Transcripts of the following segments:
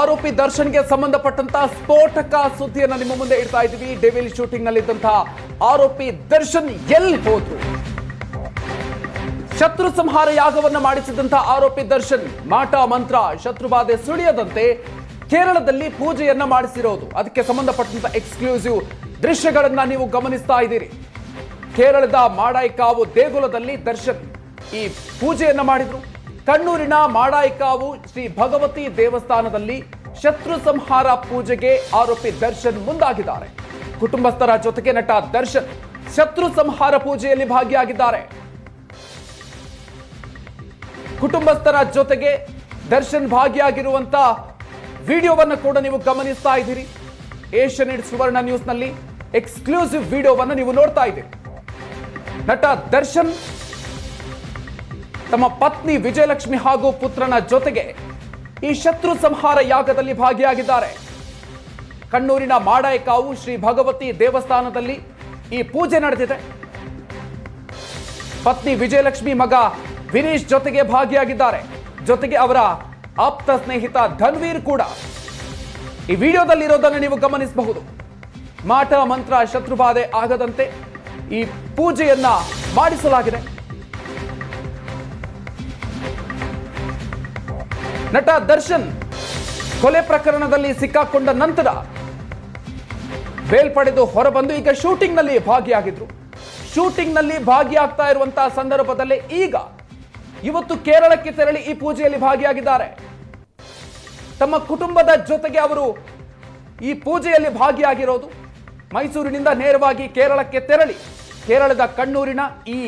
ಆರೋಪಿ ದರ್ಶನ್ಗೆ ಸಂಬಂಧಪಟ್ಟಂತಹ ಸ್ಫೋಟಕ ಸುದ್ದಿಯನ್ನು ನಿಮ್ಮ ಮುಂದೆ ಇಡ್ತಾ ಇದ್ದೀವಿ. ಡೆವಿಲ್ ಶೂಟಿಂಗ್ ನಲ್ಲಿದ್ದಂತಹ ಆರೋಪಿ ದರ್ಶನ್ ಎಲ್ಲಿ ಹೋದ್ರು? ಶತ್ರು ಸಂಹಾರ ಯಾಗವನ್ನ ಮಾಡಿಸಿದಂತಹ ಆರೋಪಿ ದರ್ಶನ್ ಮಾಟ ಮಂತ್ರ ಶತ್ರುಬಾಧೆ ಸುಳಿಯದಂತೆ ಕೇರಳದಲ್ಲಿ ಪೂಜೆಯನ್ನ ಮಾಡಿಸಿರೋದು. ಅದಕ್ಕೆ ಸಂಬಂಧಪಟ್ಟಂತ ಎಕ್ಸ್ಕ್ಲೂಸಿವ್ ದೃಶ್ಯಗಳನ್ನ ನೀವು ಗಮನಿಸ್ತಾ ಇದ್ದೀರಿ. ಕೇರಳದ ಮಾಡಾಯಿಕಾವು ದೇಗುಲದಲ್ಲಿ ದರ್ಶನ್ ಈ ಪೂಜೆಯನ್ನ ಮಾಡಿದ್ರು. ಕಣ್ಣೂರಿನ ಮಾಡಾಯಿಕಾವು ಶ್ರೀ ಭಗವತಿ ದೇವಸ್ಥಾನದಲ್ಲಿ ಶತ್ರು ಸಂಹಾರ ಪೂಜೆಗೆ ಆರೋಪಿ ದರ್ಶನ್ ಮುಂದಾಗಿದ್ದಾರೆ. ಕುಟುಂಬಸ್ಥರ ಜೊತೆಗೆ ನಟ ದರ್ಶನ್ ಶತ್ರು ಸಂಹಾರ ಪೂಜೆಯಲ್ಲಿ ಭಾಗಿಯಾಗಿದ್ದಾರೆ. ಕುಟುಂಬಸ್ಥರ ಜೊತೆಗೆ ದರ್ಶನ್ ಭಾಗಿಯಾಗಿರುವಂತ ವಿಡಿಯೋವನ್ನು ಕೂಡ ನೀವು ಗಮನಿಸ್ತಾ ಇದ್ದೀರಿ. ಏಷ್ಯಾನೆಟ್ ಸುವರ್ಣ ನ್ಯೂಸ್ ನಲ್ಲಿ ಎಕ್ಸ್ಕ್ಲೂಸಿವ್ ವಿಡಿಯೋವನ್ನು ನೀವು ನೋಡ್ತಾ ಇದ್ದೀರಿ. ನಟ ದರ್ಶನ್ ತಮ್ಮ ಪತ್ನಿ ವಿಜಯಲಕ್ಷ್ಮಿ ಹಾಗೂ ಪುತ್ರನ ಜೊತೆಗೆ ಈ ಶತ್ರು ಸಂಹಾರ ಯಾಗದಲ್ಲಿ ಭಾಗಿಯಾಗಿದ್ದಾರೆ. ಕಣ್ಣೂರಿನ ಮಾಡಾಯಿಕಾವು ಶ್ರೀ ಭಗವತಿ ದೇವಸ್ಥಾನದಲ್ಲಿ ಈ ಪೂಜೆ ನಡೆದಿದೆ. ಪತ್ನಿ ವಿಜಯಲಕ್ಷ್ಮಿ, ಮಗ ವಿನೀಶ್ ಜೊತೆಗೆ ಭಾಗಿಯಾಗಿದ್ದಾರೆ. ಜೊತೆಗೆ ಅವರ ಆಪ್ತ ಸ್ನೇಹಿತ ಧನ್ವೀರ್ ಕೂಡ ಈ ವಿಡಿಯೋದಲ್ಲಿರೋದನ್ನು ನೀವು ಗಮನಿಸಬಹುದು. ಮಾಟ ಮಂತ್ರ ಶತ್ರುಬಾಧೆ ಆಗದಂತೆ ಈ ಪೂಜೆಯನ್ನ ಮಾಡಿಸಲಾಗಿದೆ. ನಟ ದರ್ಶನ್ ಕೊಲೆ ಪ್ರಕರಣದಲ್ಲಿ ಸಿಕ್ಕಾಕೊಂಡ ನಂತರ ಬೇಲ್ ಪಡೆದು ಹೊರಬಂದು ಈಗ ಶೂಟಿಂಗ್ ನಲ್ಲಿ ಭಾಗಿಯಾಗಿದ್ರು. ಶೂಟಿಂಗ್ ನಲ್ಲಿ ಭಾಗಿಯಾಗ್ತಾ ಇರುವಂತಹ ಸಂದರ್ಭದಲ್ಲೇ ಈಗ ಇವತ್ತು ಕೇರಳಕ್ಕೆ ತೆರಳಿ ಈ ಪೂಜೆಯಲ್ಲಿ ಭಾಗಿಯಾಗಿದ್ದಾರೆ. ತಮ್ಮ ಕುಟುಂಬದ ಜೊತೆಗೆ ಅವರು ಈ ಪೂಜೆಯಲ್ಲಿ ಭಾಗಿಯಾಗಿರೋದು. ಮೈಸೂರಿನಿಂದ ನೇರವಾಗಿ ಕೇರಳಕ್ಕೆ ತೆರಳಿ ಕೇರಳದ ಕಣ್ಣೂರಿನ ಈ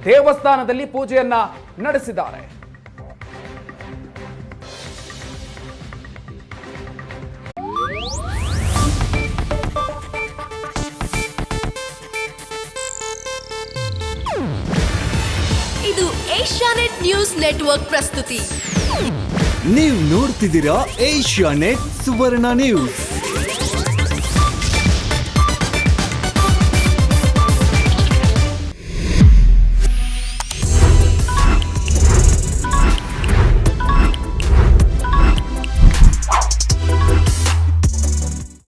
ದೇವಸ್ಥಾನದಲ್ಲಿ ಪೂಜೆಯನ್ನ ನಡೆಸಿದ್ದಾರೆ. ಇದು ಏಷ್ಯಾನೆಟ್ ನ್ಯೂಸ್ ನೆಟ್ವರ್ಕ್ ಪ್ರಸ್ತುತಿ. ನೀವು ನೋಡ್ತಿದ್ದೀರಾ ಏಷ್ಯಾನೆಟ್ ಸುವರ್ಣ ನ್ಯೂಸ್.